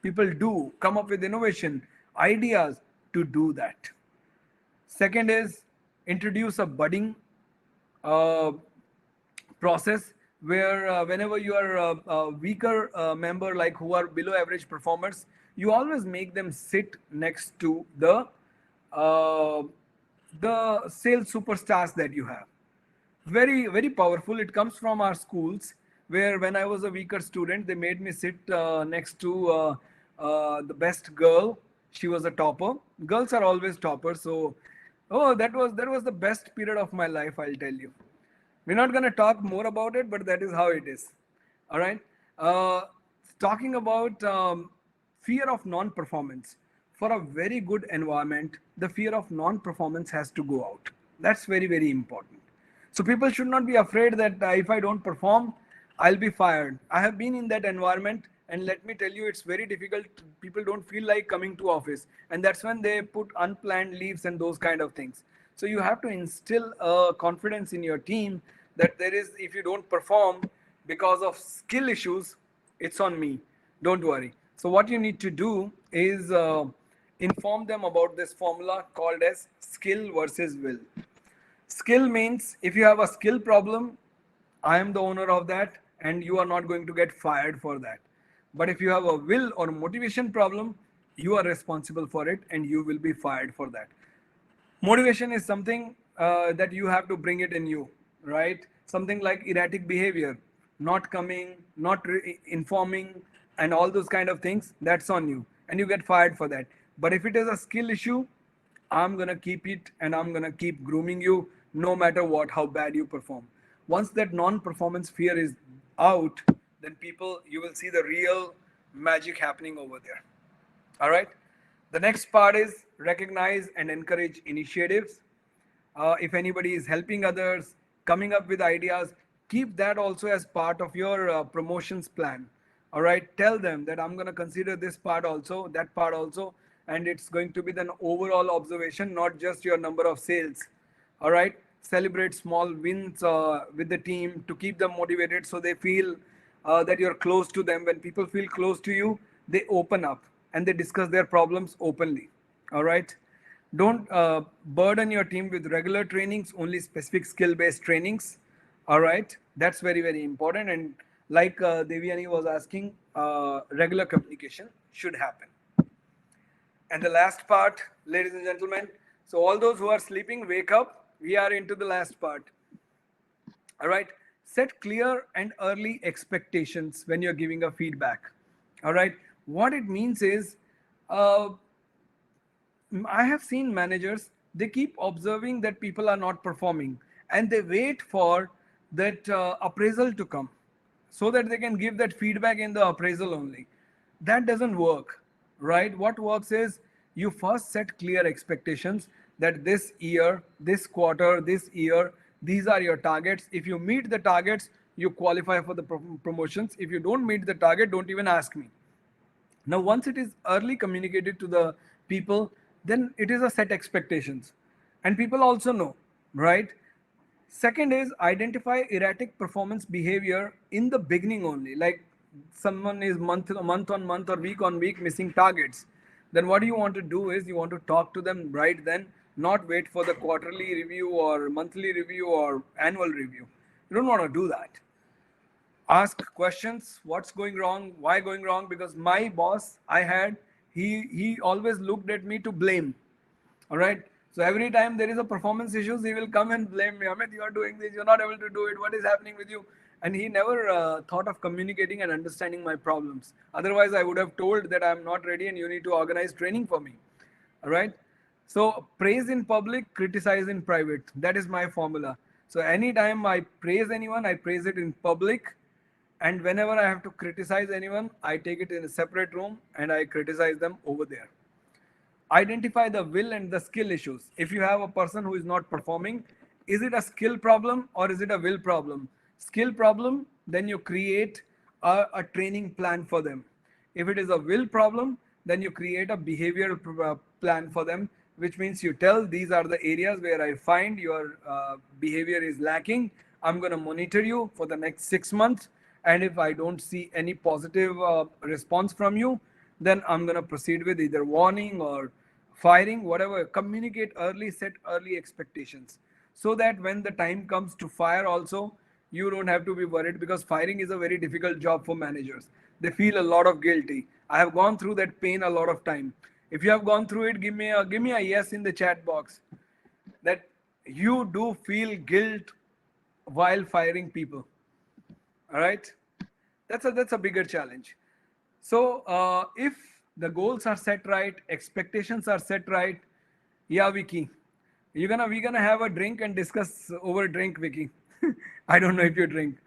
people do come up with innovation, ideas to do that. Second is introduce a budding uh, process where whenever you are a weaker member, like who are below average performers, you always make them sit next to uh, the sales superstars that you have. Very very powerful. It comes from our schools, where when I was a weaker student, they made me sit next to the best girl. She was a topper. Girls are always toppers. So oh, that was the best period of my life, I'll tell you. We're not going to talk more about it, but that is how it is. All right. Uh, Talking about fear of non performance. For a very good environment, the fear of non performance has to go out. That's very, very important. So people should not be afraid that if I don't perform, I'll be fired. I have been in that environment, and let me tell you, it's very difficult. People don't feel like coming to office, and that's when they put unplanned leaves and those kind of things. So you have to instill confidence in your team that there is, if you don't perform because of skill issues, it's on me. Don't worry. So what you need to do is inform them about this formula called as skill versus will. Skill means if you have a skill problem, I am the owner of that, and you are not going to get fired for that. But if you have a will or motivation problem, you are responsible for it and you will be fired for that. Motivation is something that you have to bring it in you, right? Something like erratic behavior, not coming, not informing, and all those kind of things, that's on you, and you get fired for that. But if it is a skill issue, I'm gonna keep it and I'm gonna keep grooming you no matter what, how bad you perform. Once that non-performance fear is out, then people, you will see the real magic happening over there. All right. The next part is recognize and encourage initiatives. If anybody is helping others, coming up with ideas, keep that also as part of your promotions plan. All right. Tell them that I'm going to consider this part also, that part also, and it's going to be the overall observation, not just your number of sales. All right. Celebrate small wins with the team to keep them motivated so they feel that you're close to them. When people feel close to you, they open up and they discuss their problems openly. All right. Don't burden your team with regular trainings, only specific skill based trainings. All right. That's very, very important. And like Devyani was asking, regular communication should happen. And the last part, ladies and gentlemen. So, all those who are sleeping, wake up. We are into the last part. All right. Set clear and early expectations when you're giving a feedback. All right. What it means is, uh, I have seen managers, they keep observing that people are not performing and they wait for that appraisal to come so that they can give that feedback in the appraisal only. That doesn't work, right? What works is you first set clear expectations that this year, this quarter, this year, these are your targets. If you meet the targets, you qualify for the promotions. If you don't meet the target, don't even ask me. Now, once it is early communicated to the people, then it is a set expectations. And people also know, right? Second is identify erratic performance behavior in the beginning only. Like someone is month on month or week on week missing targets. Then what you want to do is you want to talk to them right then, not wait for the quarterly review or monthly review or annual review. You don't want to do that. Ask questions, what's going wrong, why going wrong, because my boss I had, he always looked at me to blame. All right. So every time there is a performance issues, he will come and blame me. Amit, you are doing this, you're not able to do it, what is happening with you? And he never thought of communicating and understanding my problems. Otherwise I would have told that I'm not ready and you need to organize training for me. All right. So praise in public, criticize in private, that is my formula. So anytime I praise anyone, I praise it in public, and whenever I have to criticize anyone, I take it in a separate room and I criticize them over there. Identify the will and the skill issues. If you have a person who is not performing, is it a skill problem or is it a will problem? Skill problem, then you create a training plan for them. If it is a will problem, then you create a behavioral plan for them, which means you tell these are the areas where I find your behavior is lacking. I'm going to monitor you for the next 6 months. And if I don't see any positive response from you, then I'm going to proceed with either warning or firing, whatever. Communicate early, set early expectations so that when the time comes to fire, also, you don't have to be worried, because firing is a very difficult job for managers. They feel a lot of guilty. I have gone through that pain a lot of time. If you have gone through it, give me a yes in the chat box that you do feel guilt while firing people. All right. That's a bigger challenge. So if the goals are set right, expectations are set right, yeah, Vicky, we're gonna have a drink and discuss over drink, Vicky. I don't know if you drink.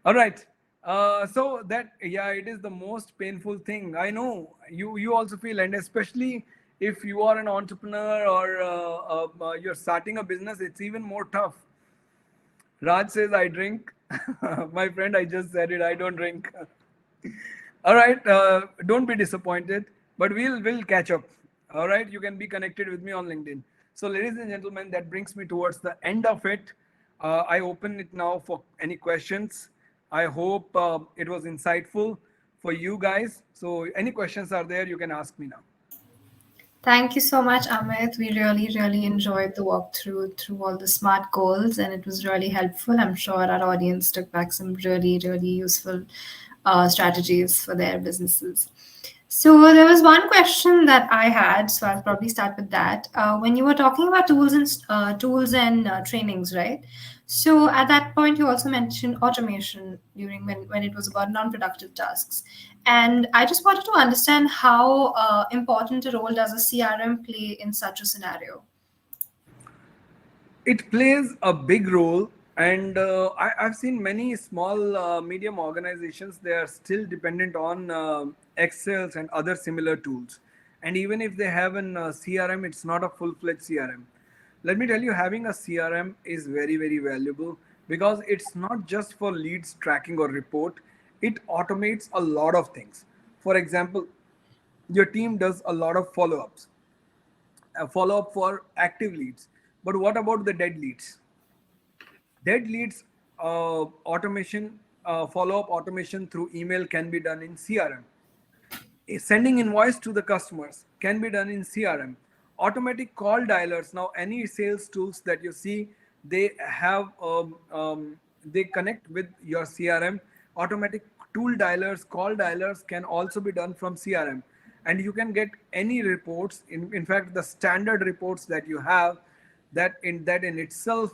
All right. So that, yeah, it is the most painful thing. I know you also feel, and especially if you are an entrepreneur or you're starting a business, it's even more tough. Raj says I drink. My friend, I just said it. I don't drink. All right, don't be disappointed, but we'll catch up. All right, you can be connected with me on LinkedIn. So, ladies and gentlemen, that brings me towards the end of it. I open it now for any questions. I hope it was insightful for you guys. So, any questions are there, you can ask me now. Thank you so much, Amit. We really, really enjoyed the walkthrough through all the smart goals, and it was really helpful. I'm sure our audience took back some really, really useful strategies for their businesses. So there was one question that I had, so I'll probably start with that. When you were talking about tools and trainings, right? So at that point, you also mentioned automation during when it was about non-productive tasks, and I just wanted to understand how important a role does a CRM play in such a scenario. It plays a big role, and I've seen many small medium organizations, they are still dependent on excels and other similar tools, and even if they have an crm, it's not a full-fledged crm. Let me tell you, having a crm is very, very valuable, because it's not just for leads tracking or report. It automates a lot of things. For example, your team does a lot of follow-ups, a follow-up for active leads, but what about the dead leads? Dead leads automation, follow-up automation through email can be done in crm. Sending invoice to the customers can be done in crm. Automatic call dialers, now any sales tools that you see, they have they connect with your crm. Automatic tool dialers, call dialers can also be done from crm, and you can get any reports, in fact the standard reports that you have, that in itself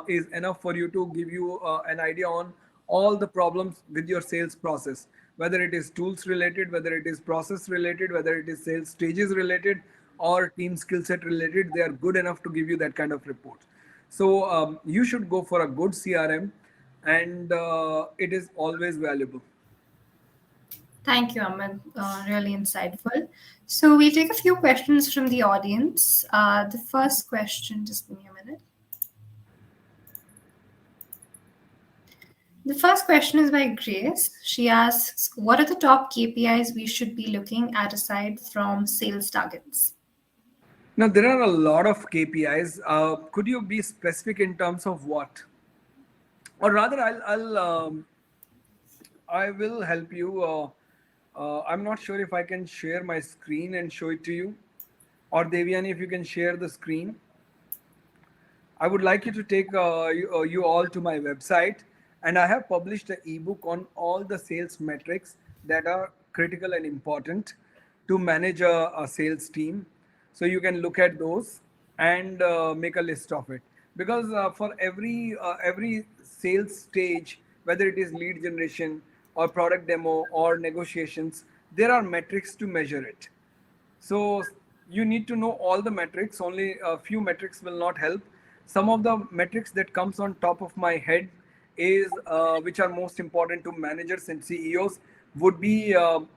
is enough for you to give you an idea on all the problems with your sales process, whether it is tools related, whether it is process related, whether it is sales stages related, or team skill set related. They are good enough to give you that kind of report. So you should go for a good crm, and it is always valuable. Thank you, Amit. Really insightful. So we'll take a few questions from the audience. The first question, just give me a minute. The first question is by Grace. She asks, what are the top KPIs we should be looking at aside from sales targets? Now there are a lot of kpis. Could you be specific in terms of what? Or rather, I will help you. I'm not sure if I can share my screen and show it to you. Or Devyani, if you can share the screen. I would like you to take you all to my website, and I have published an ebook on all the sales metrics that are critical and important to manage a sales team. So you can look at those and make a list of it, because for every sales stage, whether it is lead generation or product demo or negotiations, there are metrics to measure it. So you need to know all the metrics. Only a few metrics will not help. Some of the metrics that comes on top of my head is which are most important to managers and CEOs would be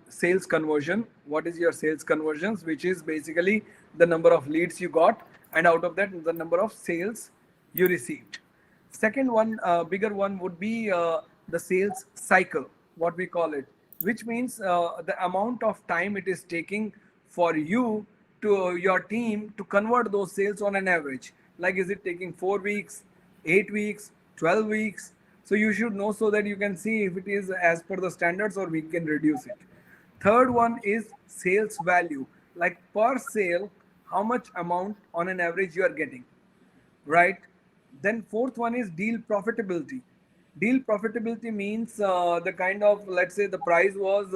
sales conversion. What is your sales conversions? Which is basically the number of leads you got, and out of that, the number of sales you received. Second one, bigger one, would be the sales cycle, what we call it, which means the amount of time it is taking for you to your team to convert those sales on an average. Like, is it taking 4 weeks, 8 weeks, 12 weeks? So you should know, so that you can see if it is as per the standards or we can reduce it. Third one is sales value, like per sale, how much amount on an average you are getting, right? Then fourth one is deal profitability. Deal profitability means the kind of, let's say the price was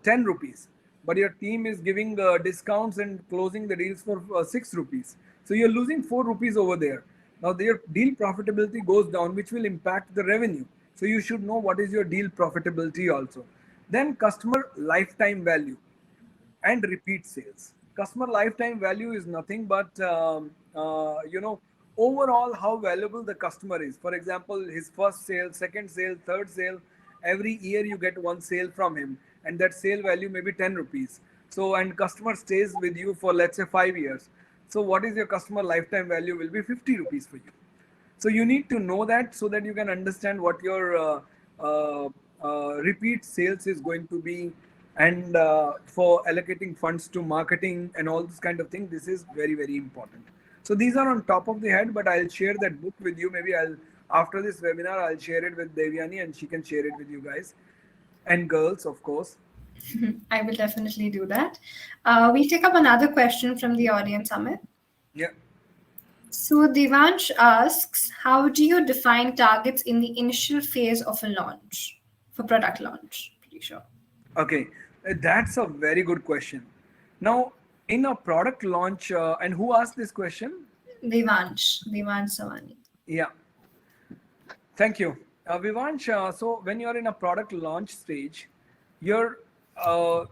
10 rupees, but your team is giving discounts and closing the deals for 6 rupees. So you're losing 4 rupees over there. Now their deal profitability goes down, which will impact the revenue. So you should know what is your deal profitability also. Then customer lifetime value and repeat sales. Customer lifetime value is nothing but overall how valuable the customer is. For example, his first sale, second sale, third sale, every year you get one sale from him, and that sale value may be 10 rupees. So, and customer stays with you for let's say 5 years. So, what is your customer lifetime value will be 50 rupees for you. So you need to know that so that you can understand what your repeat sales is going to be, and for allocating funds to marketing and all this kind of thing, this is very very important. So these are on top of the head, but I'll share that book with you. Maybe I'll, after this webinar, I'll share it with Devyani and she can share it with you guys and girls, of course. I will definitely do that. We'll take up another question from the audience, Amit. Yeah. So Devansh asks, how do you define targets in the initial phase of a launch, for product launch? Pretty sure. Okay, that's a very good question. Now, in a product launch, and who asked this question? Devansh Savani. Yeah, thank you. Vivansh, so when you're in a product launch stage, your uh,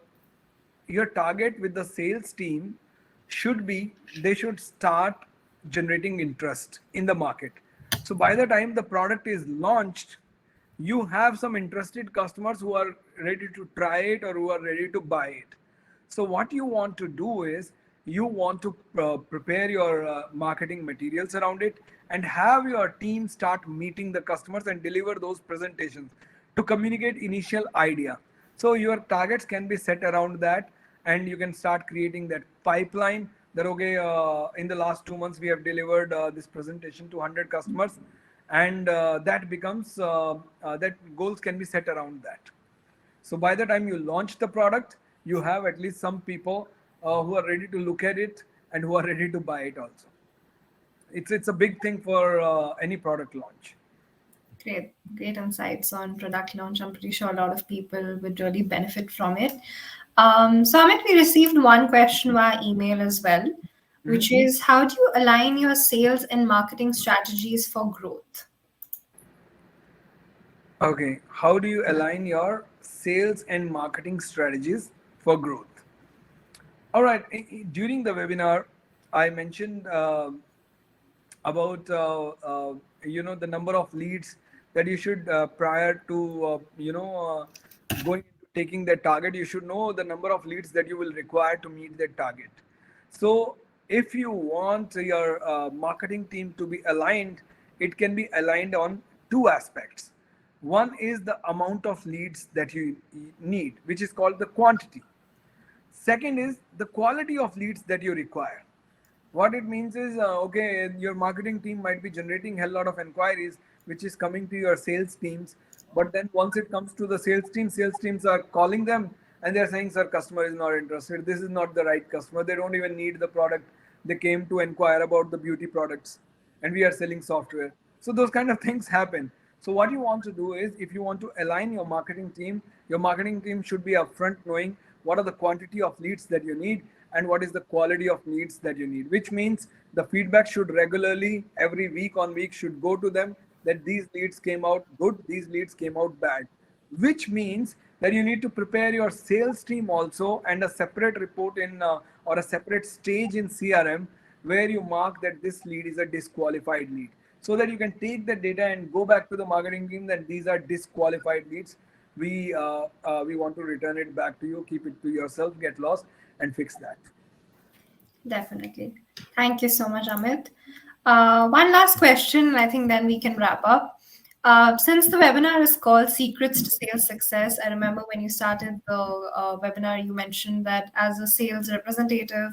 your target with the sales team should be they should start generating interest in the market. So by the time the product is launched, you have some interested customers who are ready to try it or who are ready to buy it. So what you want to do is you want to prepare your marketing materials around it and have your team start meeting the customers and deliver those presentations to communicate initial idea. So your targets can be set around that, and you can start creating that pipeline that okay, in the last 2 months we have delivered this presentation to 100 customers, and that becomes that goals can be set around that. So by the time you launch the product, you have at least some people who are ready to look at it and who are ready to buy it also. It's a big thing for any product launch. Great insights on product launch. I'm pretty sure a lot of people would really benefit from it. So, Amit, we received one question via email as well, which Mhm. is, how do you align your sales and marketing strategies for growth? Okay, how do you align your sales and marketing strategies for growth? All right, during the webinar, I mentioned about the number of leads that you should prior to going into taking that target, you should know the number of leads that you will require to meet that target. So if you want your marketing team to be aligned, it can be aligned on two aspects. One is the amount of leads that you need, which is called the quantity. Second is the quality of leads that you require. What it means is, okay, your marketing team might be generating hell lot of inquiries, which is coming to your sales teams. But then once it comes to the sales teams are calling them and they're saying, sir, customer is not interested. This is not the right customer. They don't even need the product. They came to inquire about the beauty products and we are selling software. So those kind of things happen. So what you want to do is, if you want to align your marketing team should be upfront knowing what are the quantity of leads that you need and what is the quality of leads that you need, which means the feedback should regularly, every week on week, should go to them that these leads came out good, these leads came out bad, which means that you need to prepare your sales team also and a separate report in or a separate stage in CRM where you mark that this lead is a disqualified lead, so that you can take the data and go back to the marketing team that these are disqualified leads. We want to return it back to you, keep it to yourself, get lost and fix that. Definitely. Thank you so much, Amit. One last question, and I think then we can wrap up. Since the webinar is called Secrets to Sales Success, I remember when you started the webinar, you mentioned that as a sales representative,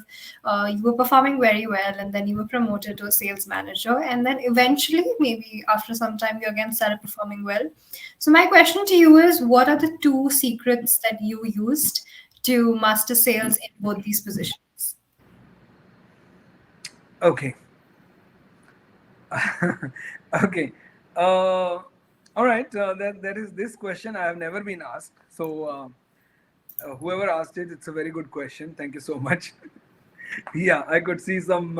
you were performing very well, and then you were promoted to a sales manager. And then eventually, maybe after some time, you again started performing well. So, my question to you is, what are the two secrets that you used to master sales in both these positions? Okay. Okay. All right. That is this question I have never been asked. So whoever asked it, it's a very good question. Thank you so much. Yeah, I could see some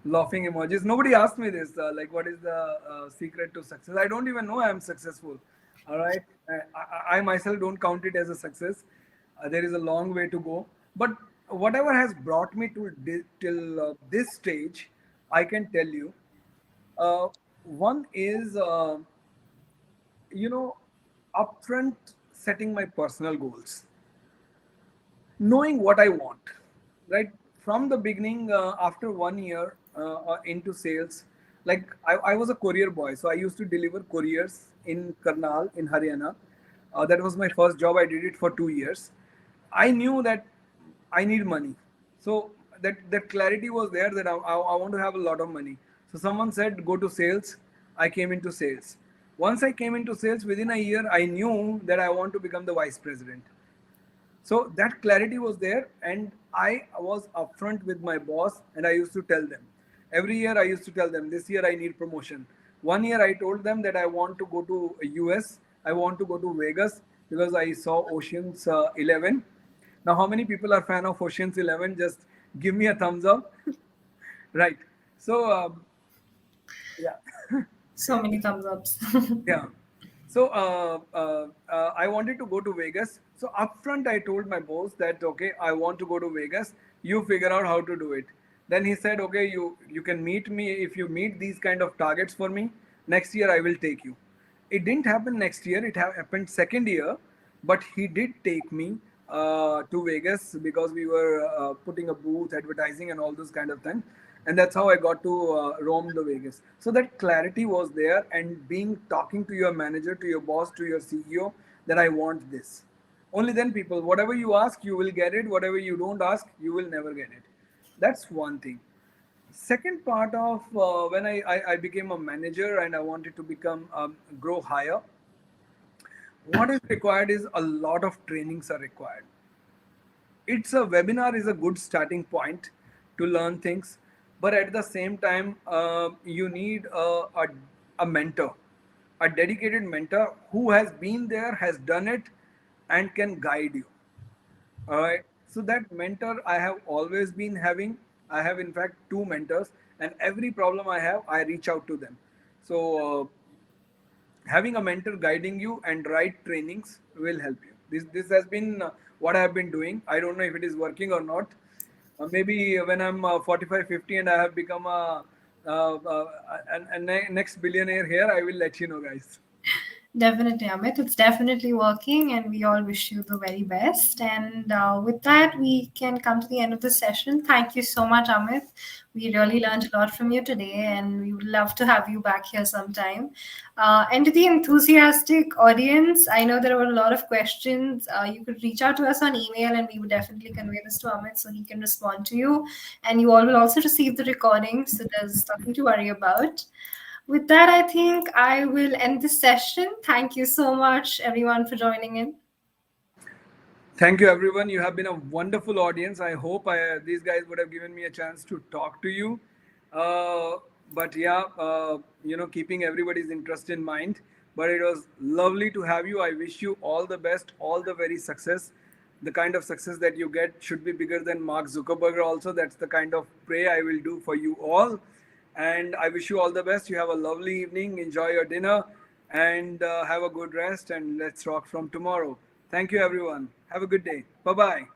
laughing emojis. Nobody asked me this. Like, what is the secret to success? I don't even know I am successful. All right. I myself don't count it as a success. There is a long way to go. But whatever has brought me to till this stage, I can tell you. Uh, One is, you know, upfront setting my personal goals, knowing what I want, right from the beginning. After 1 year into sales, like I was a courier boy, so I used to deliver couriers in Karnal in Haryana. That was my first job. I did it for 2 years. I knew that I need money, so that clarity was there that I want to have a lot of money. So someone said go to sales. I came into sales. Once I came into sales, within a year, I knew that I want to become the vice president. So that clarity was there, and I was upfront with my boss, and I used to tell them. Every year, I used to tell them, this year I need promotion. 1 year, I told them that I want to go to US, I want to go to Vegas because I saw Ocean's 11. Now, how many people are fan of Ocean's 11? Just give me a thumbs up. Right. So, yeah. So many thumbs ups. Yeah. So I wanted to go to Vegas. So upfront, I told my boss that okay, I want to go to Vegas. You figure out how to do it. Then he said, okay, you can meet me if you meet these kind of targets for me. Next year I will take you. It didn't happen next year. It happened second year, but he did take me to Vegas because we were putting a booth, advertising, and all those kind of things. And that's how I got to roam the Vegas. So that clarity was there, and being talking to your manager, to your boss, to your CEO, that I want this. Only then, people, whatever you ask, you will get it. Whatever you don't ask, you will never get it. That's one thing. Second part of when I became a manager and I wanted to become grow higher, what is required is a lot of trainings are required. It's a webinar is a good starting point to learn things, but at the same time you need a mentor, a dedicated mentor who has been there, has done it, and can guide you. All right. So that mentor I have always been having. I have in fact two mentors, and every problem I have, I reach out to them. So having a mentor guiding you and right trainings will help you. This has been what I have been doing. I don't know if it is working or not. Maybe when I'm 45, 50, and I have become a next billionaire here, I will let you know, guys. Definitely, Amit. It's definitely working, and we all wish you the very best. And with that, we can come to the end of the session. Thank you so much, Amit. We really learned a lot from you today, and we would love to have you back here sometime. And to the enthusiastic audience, I know there were a lot of questions. You could reach out to us on email, and we would definitely convey this to Amit so he can respond to you. And you all will also receive the recording, so there's nothing to worry about. With that, I think I will end this session. Thank you so much, everyone, for joining in. Thank you, everyone. You have been a wonderful audience. I hope these guys would have given me a chance to talk to you. Uh, but yeah, keeping everybody's interest in mind. But it was lovely to have you. I wish you all the best, all the very success. The kind of success that you get should be bigger than Mark Zuckerberg. Also, that's the kind of pray I will do for you all. And I wish you all the best. You have a lovely evening. Enjoy your dinner and have a good rest. And let's rock from tomorrow. Thank you, everyone. Have a good day. Bye bye.